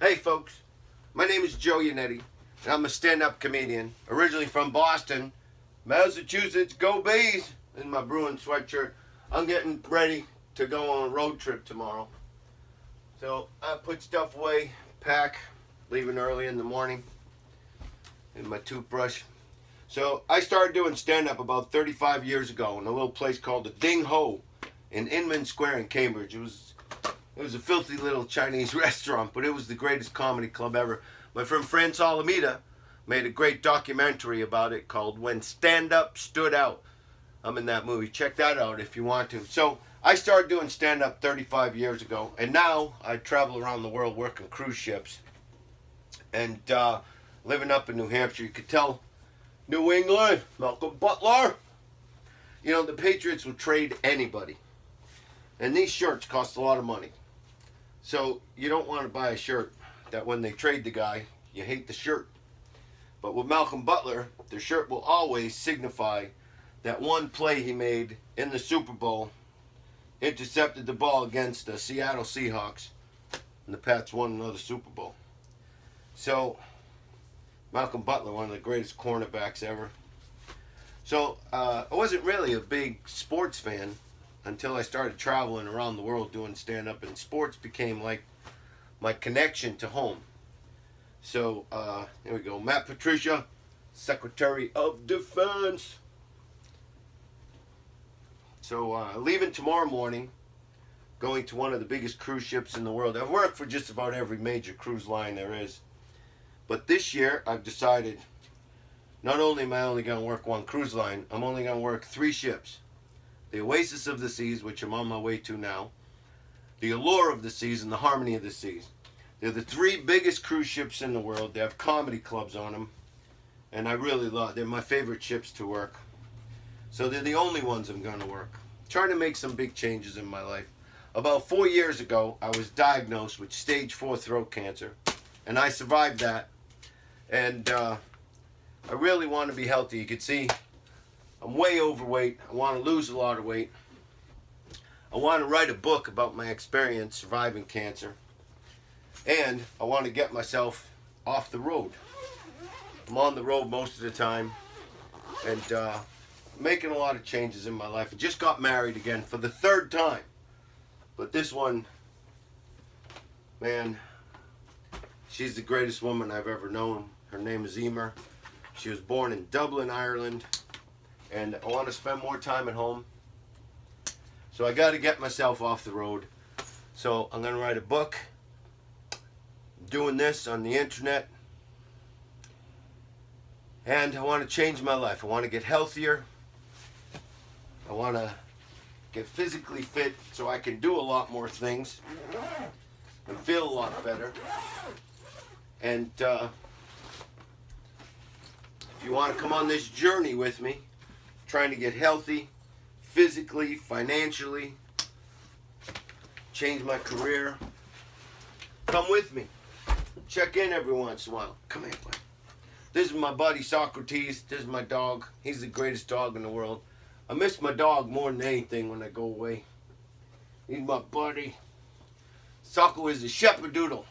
Hey folks, my name is Joe Yannetty, and I'm a stand-up comedian, originally from Boston, Massachusetts. Go Bees! In my Bruin sweatshirt. I'm getting ready to go on a road trip tomorrow. So I put stuff away, pack, leaving early in the morning, and my toothbrush. So I started doing stand-up about 35 years ago in a little place called the Ding Ho in Inman Square in Cambridge. It was a filthy little Chinese restaurant, but it was the greatest comedy club ever. My friend France Alameda made a great documentary about it called When Stand-Up Stood Out. I'm in that movie. Check that out if you want to. So I started doing stand-up 35 years ago, and now I travel around the world working cruise ships. And living up in New Hampshire, you could tell New England, Malcolm Butler. You know, the Patriots will trade anybody. And these shirts cost a lot of money. So you don't want to buy a shirt that when they trade the guy, you hate the shirt. But with Malcolm Butler, the shirt will always signify that one play he made in the Super Bowl, intercepted the ball against the Seattle Seahawks, and the Pats won another Super Bowl. So Malcolm Butler, one of the greatest cornerbacks ever. So I wasn't really a big sports fan until I started traveling around the world doing stand-up, and sports became like my connection to home. So here we go. Matt Patricia, Secretary of Defense. So leaving tomorrow morning, going to one of the biggest cruise ships in the world. I've worked for just about every major cruise line there is. But this year, I've decided, not only am I only going to work one cruise line, I'm only going to work 3 ships. The Oasis of the Seas, which I'm on my way to now, the Allure of the Seas, and the Harmony of the Seas. They're the 3 biggest cruise ships in the world. They have comedy clubs on them, and I really love. They're my favorite ships to work. So they're the only ones I'm going to work. Trying to make some big changes in my life. About 4 years ago, I was diagnosed with stage 4 throat cancer, and I survived that. And I really want to be healthy. You can see I'm way overweight. I want to lose a lot of weight. I want to write a book about my experience surviving cancer. And I want to get myself off the road. I'm on the road most of the time. And making a lot of changes in my life. I just got married again for the 3rd time. But this one, man, she's the greatest woman I've ever known. Her name is Emer. She was born in Dublin, Ireland. And I want to spend more time at home. So I got to get myself off the road. So I'm going to write a book. I'm doing this on the internet. And I want to change my life. I want to get healthier. I want to get physically fit so I can do a lot more things and feel a lot better. And if you want to come on this journey with me, trying to get healthy, physically, financially, change my career, come with me. Check in every once in a while. Come here, buddy. This is my buddy Socrates. This is my dog. He's the greatest dog in the world. I miss my dog more than anything when I go away. He's my buddy. Socko is a Shepherdoodle.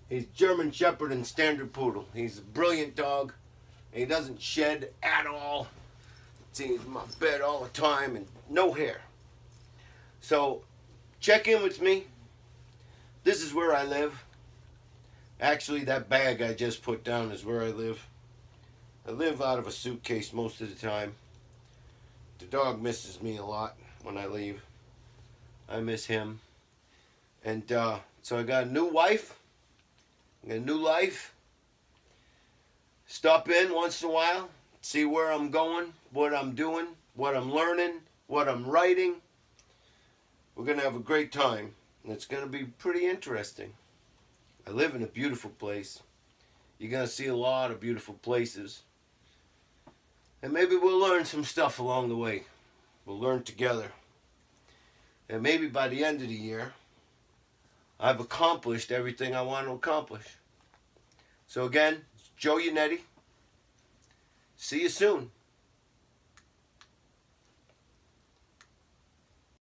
He's German Shepherd and Standard Poodle. He's a brilliant dog. And he doesn't shed at all. He's in my bed all the time and no hair. So check in with me. This is where I live. Actually, that bag I just put down is where I live. I live out of a suitcase most of the time. The dog misses me a lot when I leave. I miss him. And so I got a new wife. I got a new life. Stop in once in a while. See where I'm going, what I'm doing, what I'm learning, what I'm writing. We're going to have a great time. And it's going to be pretty interesting. I live in a beautiful place. You're going to see a lot of beautiful places. And maybe we'll learn some stuff along the way. We'll learn together. And maybe by the end of the year, I've accomplished everything I want to accomplish. So again, it's Joe Yannetty. See you soon.